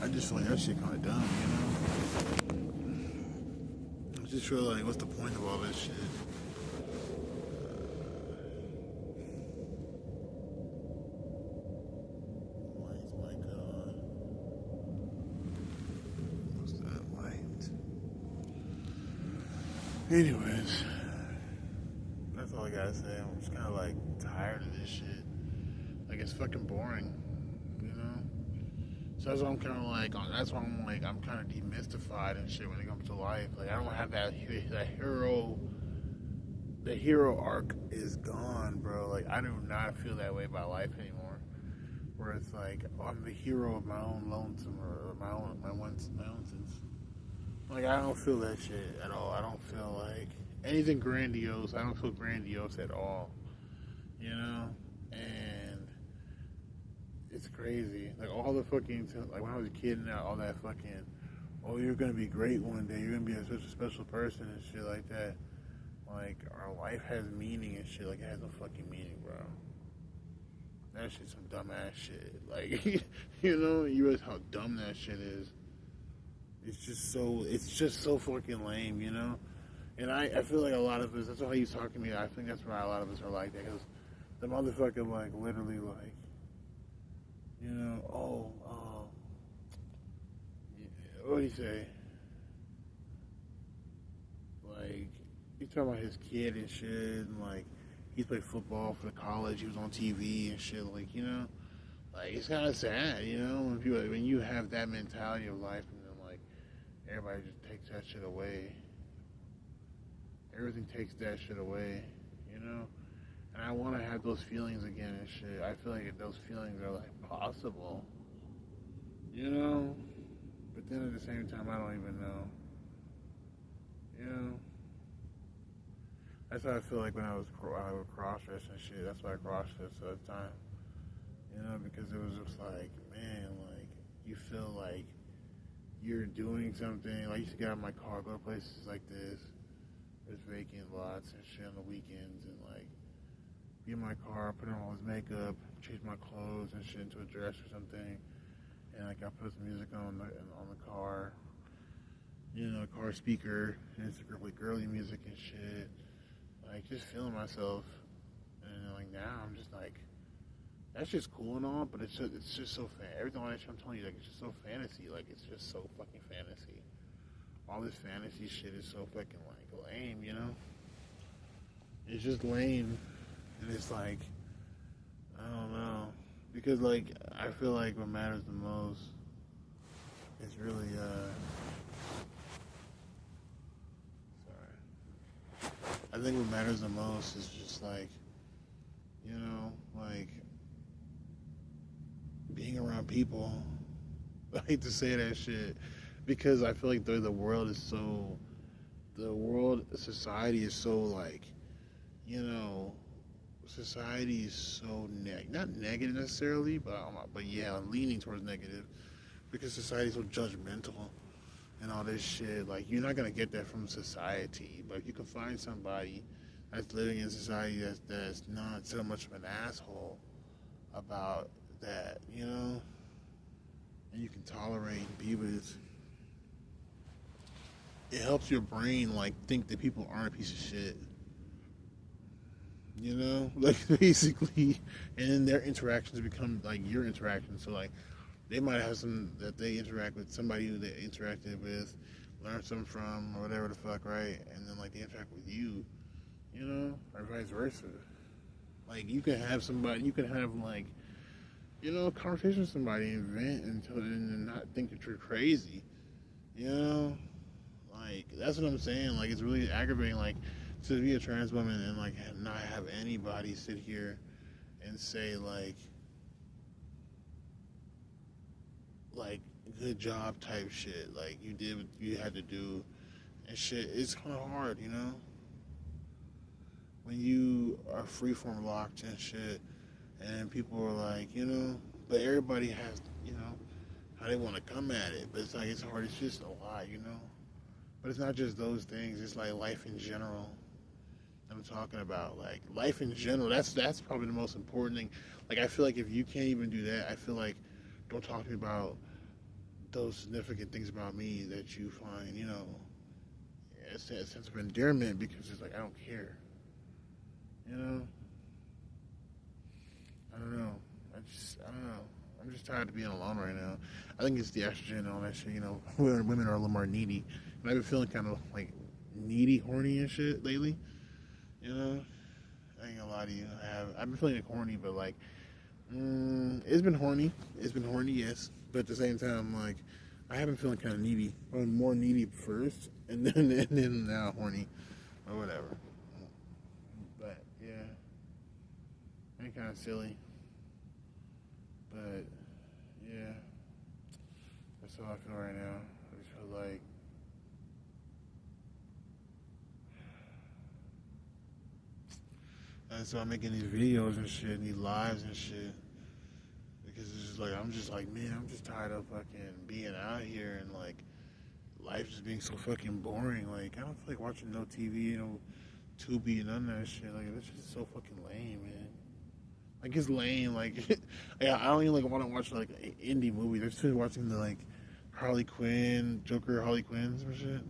I just feel like that shit kind of dumb, you know? I just feel like, what's the point of all this shit? Lights might go on. What's that light? Anyways, that's all I gotta say. I'm just kind of like tired of this shit. Like, it's fucking boring, you know? So that's why I'm kind of like, that's why I'm like, I'm kind of demystified and shit when it comes to life. Like, I don't have that hero. The hero arc is gone, bro. Like, I do not feel that way about life anymore. Where it's like, oh, I'm the hero of my own lonesome or my own sense. Like, I don't feel that shit at all. I don't feel like anything grandiose. I don't feel grandiose at all, you know. And it's crazy. Like all the fucking, like when I was a kid and all that fucking, oh, you're gonna be great one day. You're gonna be such a special person and shit like that. Like our life has meaning and shit. Like it has no fucking meaning, bro. That shit's some dumbass shit. Like, you know, you realize how dumb that shit is. It's just so fucking lame, you know. And I feel like a lot of us. That's why he's talking to me. I think that's why a lot of us are like that because the motherfucker like literally like, you know, what do you say? Like, he's talking about his kid and shit, and like, he played football for the college. He was on TV and shit. Like, you know, like it's kind of sad, you know, when you have that mentality of life, and then like everybody just takes that shit away. Everything takes that shit away, you know. And I want to have those feelings again and shit. I feel like those feelings are like possible, you know. But then at the same time, I don't even know, you know. That's how I feel like when I would cross dress and shit. That's why I cross dressed all the time. You know, because it was just like, man, like you feel like you're doing something. Like I used to get out of my car, go to places like this. There's vacant lots and shit on the weekends, and like be in my car, put on all his makeup, change my clothes and shit into a dress or something, and like I put some music on the car, you know, car speaker, and it's like girly music and shit. Like just feeling myself, and like now I'm just like, that's just cool and all, but it's just so everything on that shit I'm telling you, like it's just so fantasy, like it's just so fucking fantasy. All this fantasy shit is so fucking like lame, you know? It's just lame, and it's like I don't know, because like I feel like what matters the most is really sorry. I think what matters the most is just like, you know, like being around people. I hate to say that shit because I feel like society is so like, you know, society is so not negative necessarily, but yeah, I'm leaning towards negative because society is so judgmental and all this shit. Like you're not gonna get that from society, but if you can find somebody that's living in society that's not so much of an asshole about that, you know, and you can tolerate and be with, it helps your brain like think that people aren't a piece of shit. You know, like basically, and then their interactions become like your interactions. So like, they might have some that they interact with somebody who they interacted with, learn something from, or whatever the fuck, right? And then like they interact with you, you know, or vice versa. Like you can have like, you know, a conversation with somebody and vent and not think that you're crazy. You know, like that's what I'm saying. Like it's really aggravating. Like to be a trans woman and like not have anybody sit here and say like good job type shit. Like you did what you had to do and shit. It's kind of hard, you know, when you are freeform locked and shit, and people are like, you know, but everybody has, you know, how they want to come at it. But it's like it's hard. It's just a lot, you know. But it's not just those things. It's like life in general. I'm talking about like life in general. That's probably the most important thing. Like I feel like if you can't even do that, I feel like don't talk to me about those significant things about me that you find, a sense of endearment because it's like I don't care, you know. I don't know. I don't know. I'm just tired of being alone right now. I think it's the estrogen and all that shit. Women are a little more needy, and I've been feeling kind of like needy, horny and shit lately. You know, I ain't gonna lie to you. I've been feeling like horny, but like, it's been horny. It's been horny, yes. But at the same time, like, I have been feeling kind of needy. I'm more needy first, and then now horny, or whatever. But yeah, ain't kind of silly. But yeah, that's how I feel right now. I just feel like that's why I'm making these videos and shit, and these lives and shit. Because it's just like I'm just like, man, I'm just tired of fucking being out here and like life just being so fucking boring. Like I don't feel like watching no TV, Tubi and none of that shit. Like that's just so fucking lame, man. Like it's lame. Like yeah, I don't even like want to watch like indie movies. I'm just watching the like Harley Quinn, Joker, Harley Quinn, some shit.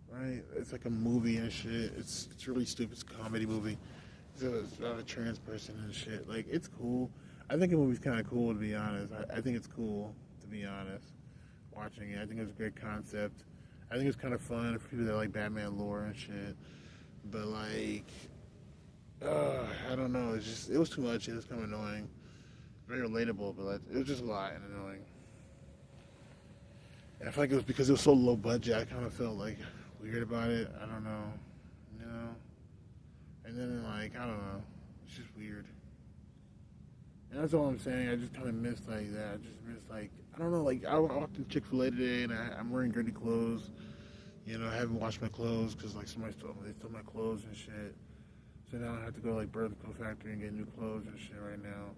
Right? It's like a movie and shit. It's really stupid. It's a comedy movie. It's about a trans person and shit. Like it's cool. I think a movie's kind of cool to be honest. I think it's cool to be honest. Watching it, I think it's a great concept. I think it's kind of fun for people that like Batman lore and shit. But like, I don't know. It was too much. It was kind of annoying. Very relatable, but like, it was just a lot and annoying. And I feel like it was because it was so low budget. I kind of felt like weird about it. I don't know, you know. And then like, I don't know. It's just weird. And that's all I'm saying. I just kind of miss like that. I just miss like, I don't know. Like I walked in Chick-fil-A today, and I'm wearing dirty clothes. I haven't washed my clothes because like somebody stole my clothes and shit. So now I have to go like burn the clothes factory and get new clothes and shit right now.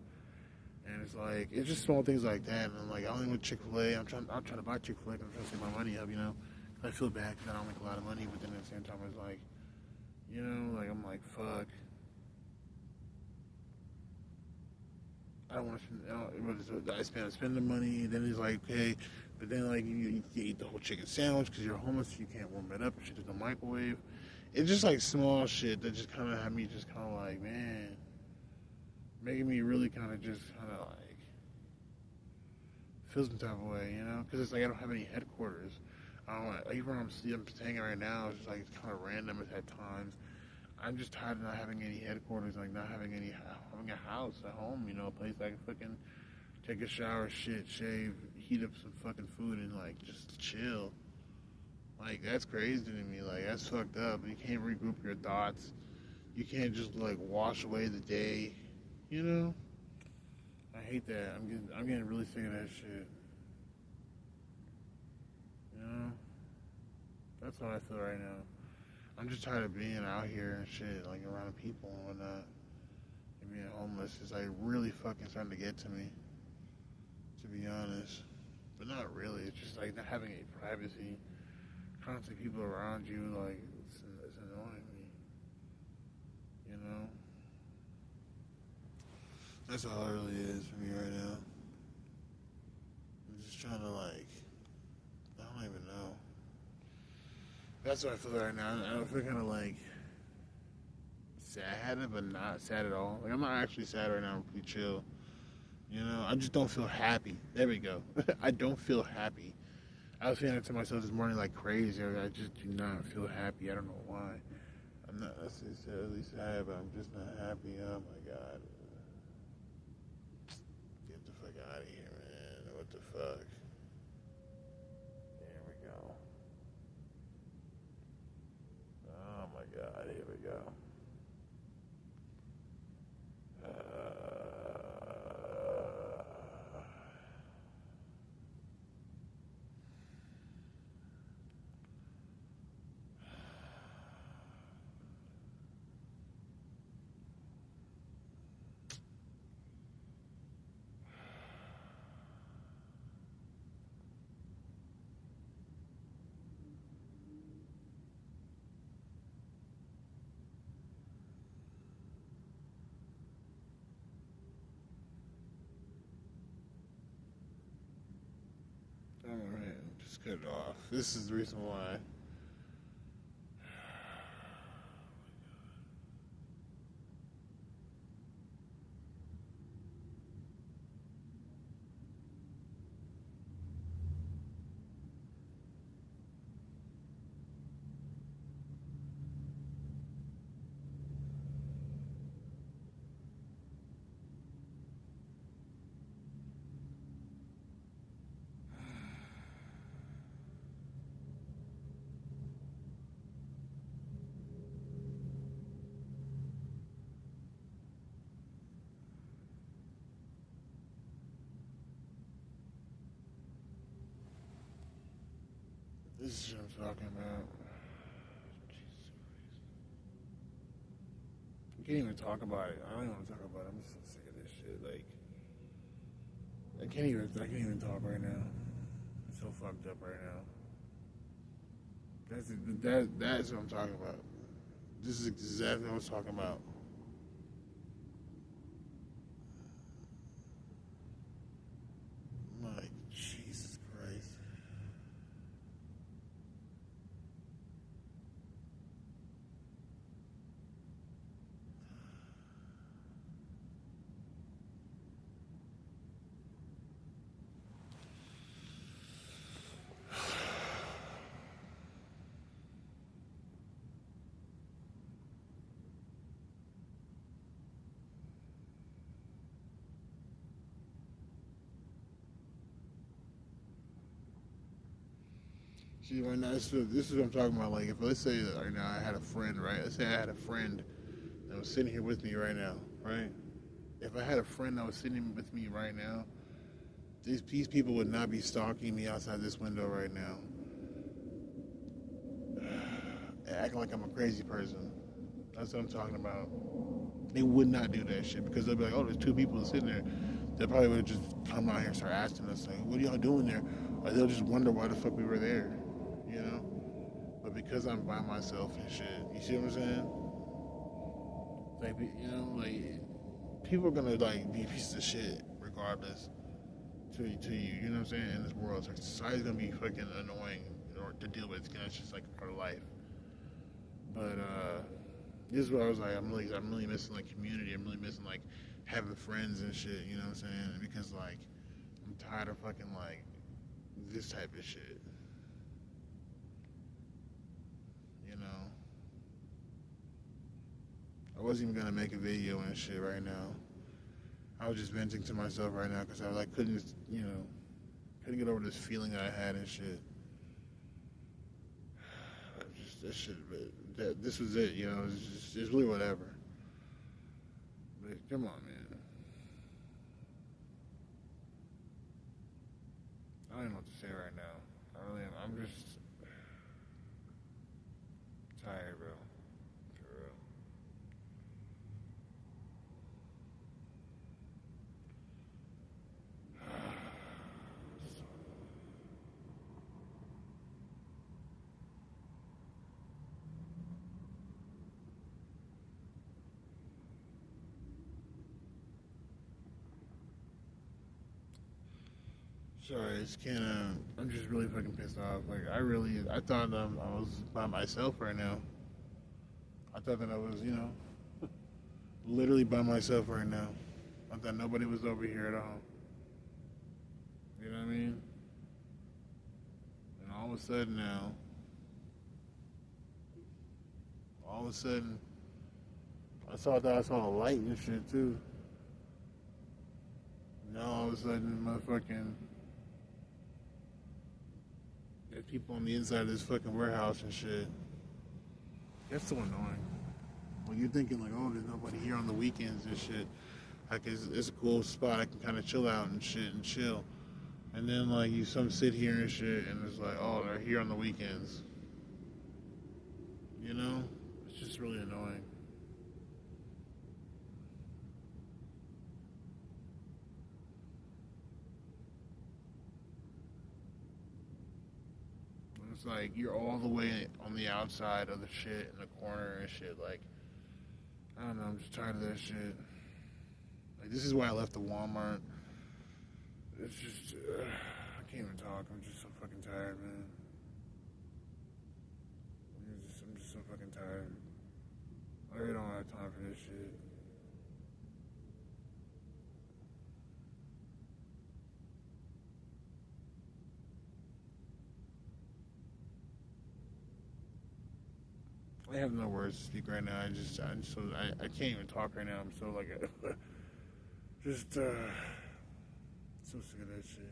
And it's like it's just small things like that. And I'm like, I only went to Chick-fil-A. I'm trying to buy Chick-fil-A. 'Cause I'm trying to save my money up. I feel bad because I don't make a lot of money, but then at the same time, it's like, like I'm like, fuck. I don't want to spend the money. Then he's like, okay, but then like you eat the whole chicken sandwich because you're homeless. You can't warm it up. Shit in the microwave. It's just like small shit that just kind of had me just kind of like, man, making me really kind of just kind of like feel some type of way, because it's like I don't have any headquarters. I don't like even where I'm staying right now. It's just like it's kind of random at times. I'm just tired of not having any headquarters, like not having having a house at home, a place I can fucking take a shower, shit, shave, heat up some fucking food, and like just chill. Like that's crazy to me. Like that's fucked up. You can't regroup your thoughts. You can't just like wash away the day. You know? I hate that. I'm getting really sick of that shit. You know? That's how I feel right now. I'm just tired of being out here and shit, like around people and whatnot. And being homeless is like really fucking starting to get to me, to be honest. But not really. It's just like not having any privacy. Constantly people around you, like it's annoying me. You know. That's all it really is for me right now. I'm just trying to like, I don't even know. That's what I feel right now. I feel kind of like sad, but not sad at all. Like I'm not actually sad right now. I'm pretty chill. I just don't feel happy. There we go. I don't feel happy. I was feeling it to myself this morning like crazy. I just do not feel happy. I don't know why. I'm not necessarily sad, but I'm just not happy. Oh my god. Get the fuck out of here, man. What the fuck? There we go. Oh my god, here we go. cut it off. This is the reason why. This is what I'm talking about. Jesus Christ. I can't even talk about it. I don't even want to talk about it. I'm just so sick of this shit. Like, I can't even talk right now. I'm so fucked up right now. That's what I'm talking about. This is exactly what I was talking about. My Jesus Christ. See, right now, this is what I'm talking about. Like, if let's say that right now I had a friend, right? Let's say I had a friend that was sitting here with me right now, right? If I had a friend that was sitting with me right now, these people would not be stalking me outside this window right now, acting like I'm a crazy person. That's what I'm talking about. They would not do that shit because they'll be like, oh, there's two people sitting there. They probably would just come out here and start asking us, like, what are y'all doing there? Or they'll just wonder why the fuck we were there, you know? But because I'm by myself and shit, you see what I'm saying? Like, you know, like, people are gonna, like, be pieces of shit regardless to you, you know what I'm saying? In this world, like, society's gonna be fucking annoying to deal with. It's just like part of life. But, this is what I was like, I'm really missing, like, community. I'm really missing, like, having friends and shit, you know what I'm saying? Because, like, I'm tired of fucking, like, this type of shit, you know? I wasn't even gonna make a video and shit right now. I was just venting to myself right now because I like couldn't, you know, couldn't get over this feeling that I had and shit. Just that shit, but this was it, you know. It's really whatever. But come on, man. I don't know what to say right now. I really am. I'm just tired, bro. For real. Sorry, it's kind of. I'm just really fucking pissed off. Like, I thought I was by myself right now. I thought that I was, you know, literally by myself right now. I thought nobody was over here at all. You know what I mean? And all of a sudden, I saw a light and shit too. Now all of a sudden, motherfucking, there's people on the inside of this fucking warehouse and shit. That's so annoying. When you're thinking like, oh, there's nobody here on the weekends and shit. Like it's a cool spot. I can kind of chill out and shit and chill. And then like you some sit here and shit, and it's like, oh, they're here on the weekends. You know, it's just really annoying. And it's like you're all the way on the outside of the shit in the corner and shit. Like I don't know, I'm just tired of that shit. Like this is why I left the Walmart. It's just I can't even talk. I'm just so fucking tired, man. I'm just so fucking tired. I really don't have time for this shit. I have no words to speak right now. I can't even talk right now. I'm so like, just, so sick of that shit.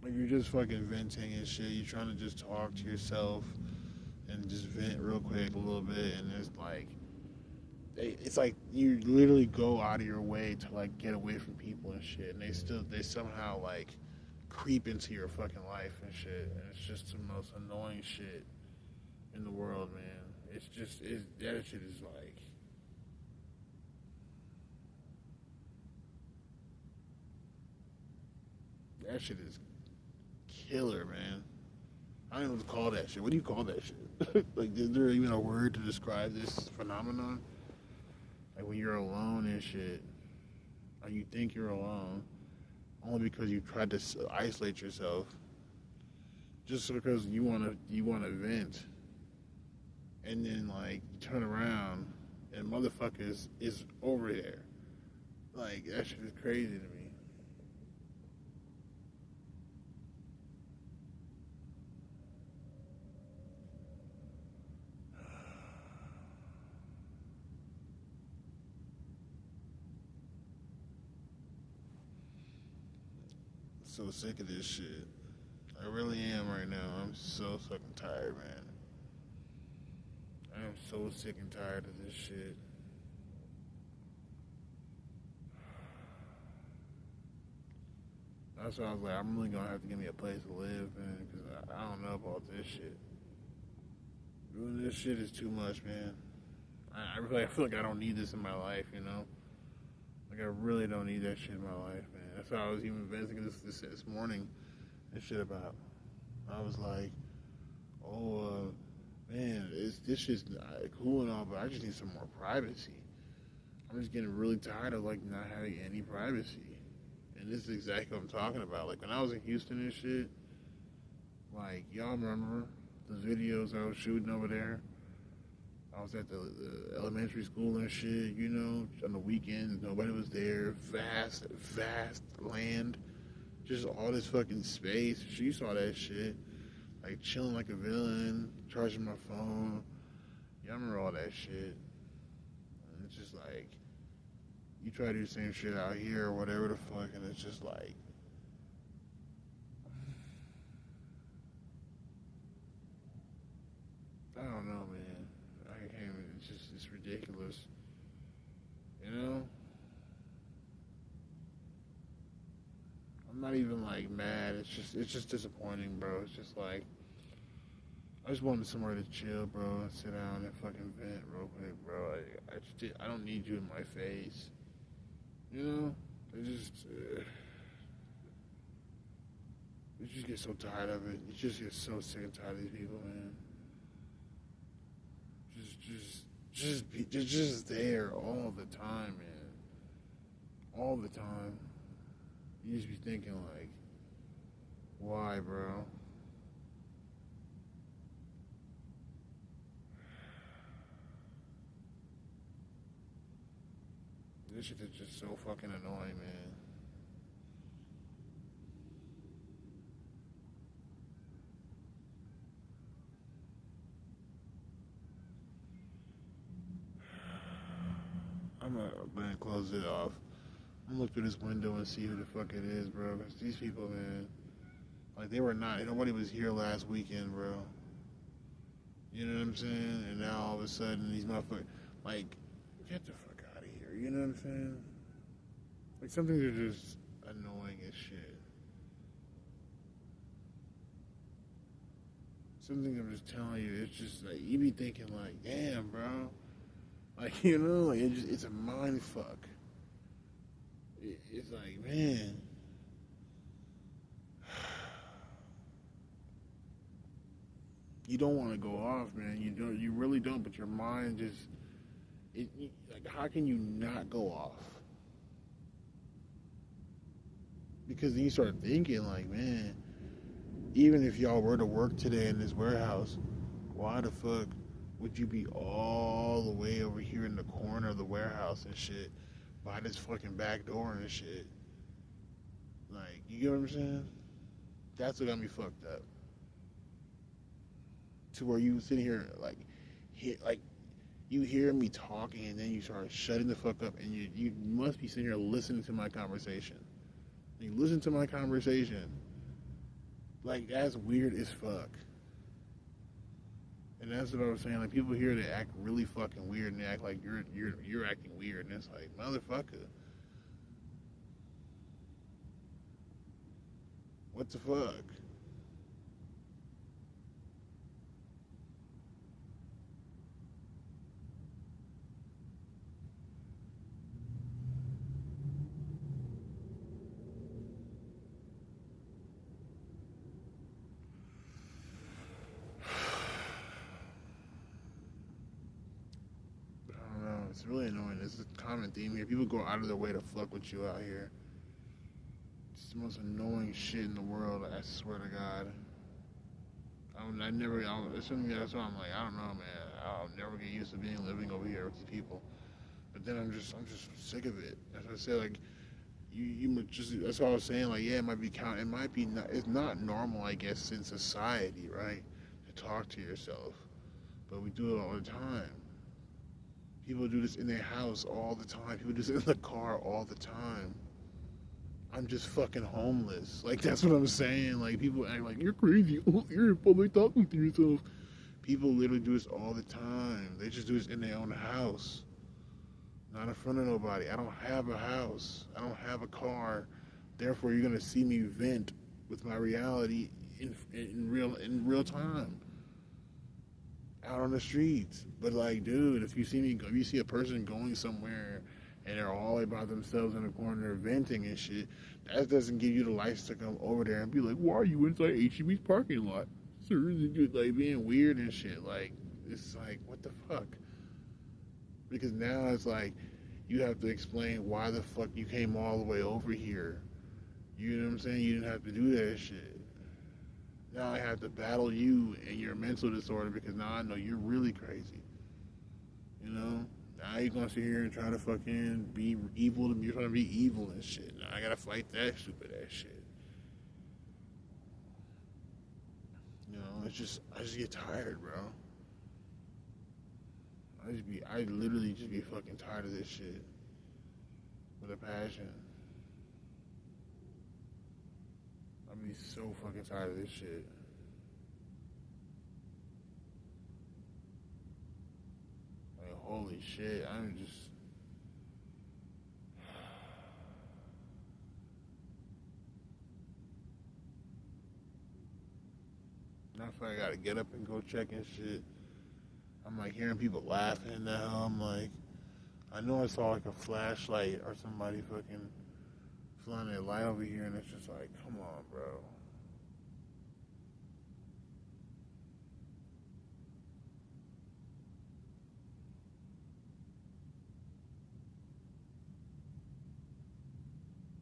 Like, you're just fucking venting and shit. You're trying to just talk to yourself and just vent real quick a little bit, and it's like you literally go out of your way to like get away from people and shit, and they somehow like creep into your fucking life and shit, and it's just the most annoying shit in the world, man. That shit is like, that shit is killer, man. I don't know what to call that shit. What do you call that shit? Like, is there even a word to describe this phenomenon? Like, when you're alone and shit, or you think you're alone, only because you tried to isolate yourself, just because you wanna vent, and then like you turn around and motherfuckers is over there. Like, that shit is crazy to me. So sick of this shit. I really am right now. I'm so fucking tired, man. I am so sick and tired of this shit. That's why I was like, I'm really gonna have to give me a place to live, man, because I don't know about this shit. Doing this shit is too much, man. I feel like I don't need this in my life, you know? Like, I really don't need that shit in my life, man. That's why I was even venting this morning and shit about. I was like, oh, man, this shit's cool and all, but I just need some more privacy. I'm just getting really tired of, like, not having any privacy. And this is exactly what I'm talking about. Like, when I was in Houston and shit, like, y'all remember those videos I was shooting over there? I was at the elementary school and shit, you know, on the weekends. Nobody was there. Vast, vast land. Just all this fucking space. You saw that shit. Like, chilling like a villain, charging my phone. Yeah, I remember all that shit. And it's just like, you try to do the same shit out here or whatever the fuck, and it's just like, I don't know, man. I can't even, it's ridiculous. You know? I'm not even like mad. It's just disappointing, bro. It's just like, I just wanted somewhere to chill, bro, and sit down and fucking vent real quick, bro. I don't need you in my face. You know? You just get so tired of it. You just get so sick and tired of these people, man. Just there all the time, man. All the time. You just be thinking like, why, bro? This shit is just so fucking annoying, man. I'm gonna close it off. I'm gonna look through this window and see who the fuck it is, bro. Cause these people, man, like they were not. Nobody was here last weekend, bro. You know what I'm saying? And now all of a sudden these motherfuckers, like, get the fuck out of here. You know what I'm saying? Like, some things are just annoying as shit. Some things I'm just telling you, it's just like you be thinking like, damn, bro. Like, you know, like it's a mind fuck. It's like, man. You don't want to go off, man. You really don't. But your mind just, like, how can you not go off? Because then you start thinking, like, man, even if y'all were to work today in this warehouse, why the fuck would you be all the way over here in the corner of the warehouse and shit by this fucking back door and shit? Like, you get what I'm saying? That's what got me fucked up. To where you sit here, like you hear me talking and then you start shutting the fuck up and you must be sitting here listening to my conversation. You listen to my conversation. Like, that's weird as fuck. And that's what I was saying. Like, people here that act really fucking weird and they act like you're acting weird, and it's like, motherfucker, what the fuck? I don't know. It's really annoying. It's a common theme here. People go out of their way to fuck with you out here. It's the most annoying shit in the world. I swear to God. I never. It's something that's why I'm like, I don't know, man. I'll never get used to living over here with these people. But then I'm just sick of it. As I said, like, you just, that's what I was saying. Like, yeah, it might be it might be not, it's not normal, I guess, in society, right, to talk to yourself. But we do it all the time. People do this in their house all the time. People do this in the car all the time. I'm just fucking homeless. Like, that's what I'm saying. Like, people act like you're crazy. Oh, you're in public talking to yourself. People literally do this all the time. They just do this in their own house, not in front of nobody. I don't have a house. I don't have a car. Therefore, you're gonna see me vent with my reality in real time out on the streets. But like, dude, if you see a person going somewhere and they're all by themselves in a corner venting and shit, that doesn't give you the license to come over there and be like, why are you inside HEB's parking lot? Sir, like being weird and shit. Like, it's like, what the fuck? Because now it's like you have to explain why the fuck you came all the way over here. You know what I'm saying? You didn't have to do that shit. Now I have to battle you and your mental disorder because now I know you're really crazy. You know? Now you're gonna sit here and try to fucking be evil to me. You're trying to be evil and shit. Now I gotta fight that stupid ass shit. You know, I just get tired, bro. I literally just be fucking tired of this shit with a passion. I be so fucking tired of this shit. Like, holy shit, I'm just. I feel like I gotta get up and go check and shit. I'm like hearing people laughing now. I'm like, I know I saw like a flashlight or somebody fucking flying a light over here, and it's just like, come on, bro.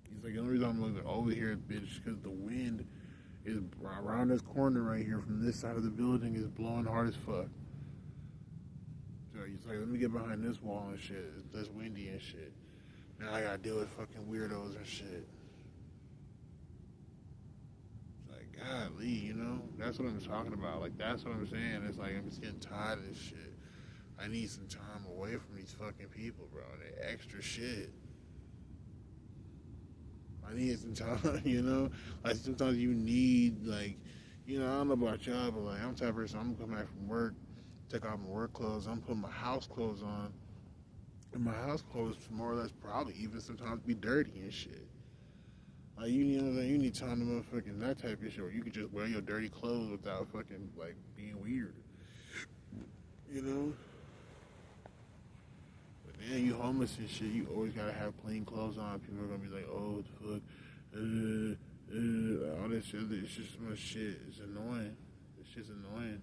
He's like, the only reason I'm looking over here, bitch, because the wind is around this corner right here from this side of the building is blowing hard as fuck. So he's like, let me get behind this wall and shit. It's less windy and shit. Now I gotta deal with fucking weirdos and shit. It's like, golly, you know? That's what I'm talking about. Like, that's what I'm saying. It's like, I'm just getting tired of this shit. I need some time away from these fucking people, bro. They extra shit. I need some time, you know? Like, sometimes you need, like, you know, I don't know about y'all, but, like, I'm the type of person, I'm gonna come back from work, take off my work clothes, I'm putting my house clothes on, and my house clothes more or less probably even sometimes be dirty and shit. Like, you know what I'm saying? You need time to motherfucking that type of shit where you can just wear your dirty clothes without fucking, like, being weird. You know? But then you homeless and shit, you always gotta have clean clothes on. People are gonna be like, oh, what the fuck? All this shit, it's just so much shit. It's annoying. It's just annoying.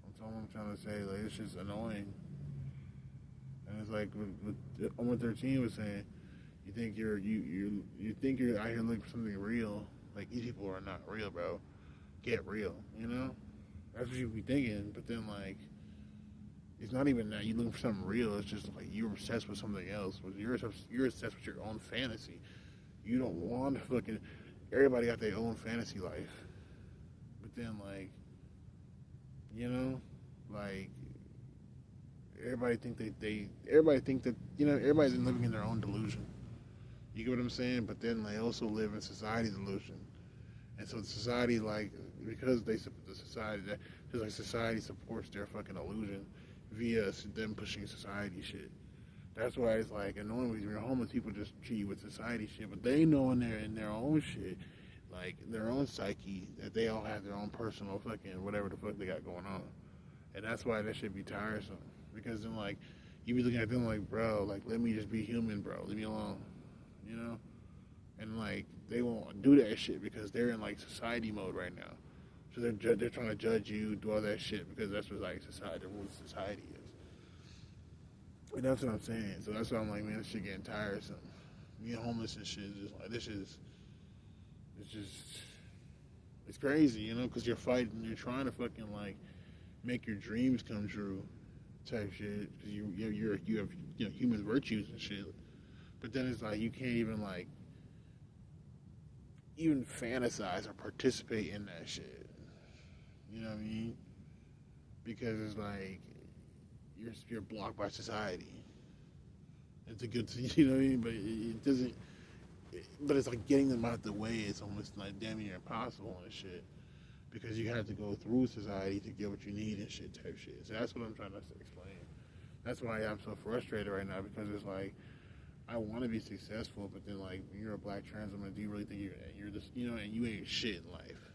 That's all I'm trying to say. Like, it's just annoying. And it's like what 13 was saying. You think you're out here looking for something real. Like these people are not real, bro. Get real, you know? That's what you be thinking. But then like it's not even that you looking for something real. It's just like you're obsessed with something else. You're obsessed with your own fantasy. You don't want to fucking. Everybody got their own fantasy life. But then like, you know, like everybody think that everybody's living in their own delusion. You get what I'm saying? But then they also live in society's delusion, and so the society like because the society that because like society supports their fucking illusion via them pushing society shit. That's why it's like annoying when you're homeless. People just treat you with society shit, but they know in their own shit, like their own psyche, that they all have their own personal fucking whatever the fuck they got going on, and that's why that should be tiresome. Because then like you be looking at them like, bro, like let me just be human, bro, leave me alone, you know? And like they won't do that shit because they're in like society mode right now. So they're trying to judge you, do all that shit because that's what like what society is. And that's what I'm saying. So that's why I'm like, man, this shit getting tiresome. Being homeless and shit is just like it's crazy, you know, because you're fighting, you're trying to fucking like make your dreams come true, type shit. Because you have human virtues and shit. But then it's like you can't even like even fantasize or participate in that shit. You know what I mean? Because it's like you're blocked by society. It's a good thing, you know what I mean? But it doesn't. But it's like getting them out the way is almost like damn near impossible and shit. Because you have to go through society to get what you need and shit type shit. So that's what I'm trying to explain. That's why I'm so frustrated right now because it's like I want to be successful, but then like you're a black trans woman, do you really think you're just and you ain't shit in life,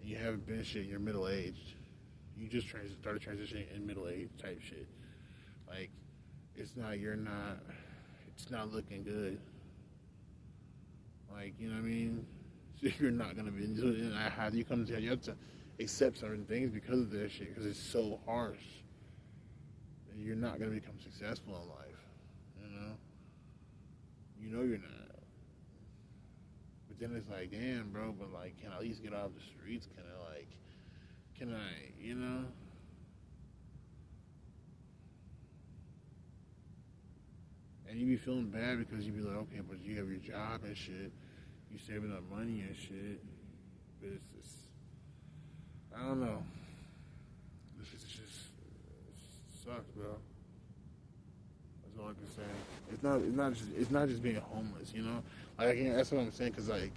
and you haven't been shit. You're middle aged. You just started transitioning in middle age type shit. Like it's not it's not looking good. Like you know what I mean. So you're not gonna be. And how do you come to? You have to accept certain things because of that shit because it's so harsh. You're not gonna become successful in life. You know you're not. But then it's like, damn, bro, but like, can I at least get off the streets? Can I, And you be feeling bad because you be like, okay, but you have your job and shit. You saving up money and shit. But it's just, I don't know. It sucks, bro. That's all I can say. It's not just being homeless, you know. Like I can't. That's what I'm saying. Cause like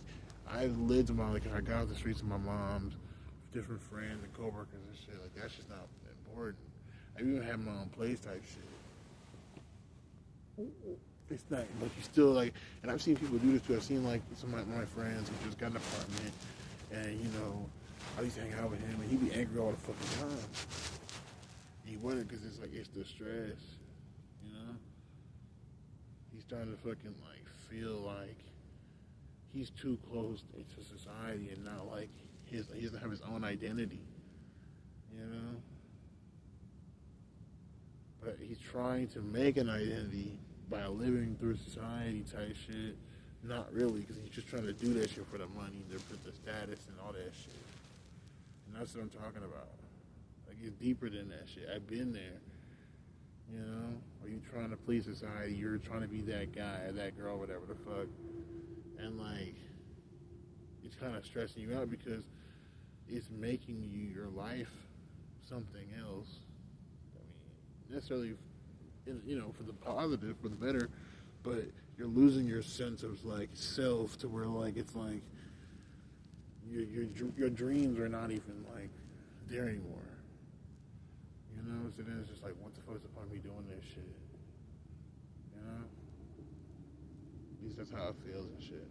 I've lived I got off the streets with my mom's, different friends and coworkers and shit. Like that's just not important. I even had my own place type shit. It's not, but you still like. And I've seen people do this too. I've seen like some of my friends who just got an apartment, and I used to hang out with him, and he'd be angry all the fucking time. He wouldn't because it's the stress, you know. He's starting to fucking like feel like he's too close to society and not like he doesn't have his own identity, you know. But he's trying to make an identity by living through society type shit. Not really, because he's just trying to do that shit for the money, for the status and all that shit. And that's what I'm talking about. Like it's deeper than that shit. I've been there. You know? Are you trying to please society? You're trying to be that guy or that girl, whatever the fuck. And like, it's kind of stressing you out because it's making your life something else. I mean, necessarily, for the positive, for the better, but you're losing your sense of like self to where like it's like your dreams are not even like there anymore. You know, so then it's just like, what the fuck's the point of me doing this shit? You know? At least that's how it feels and shit.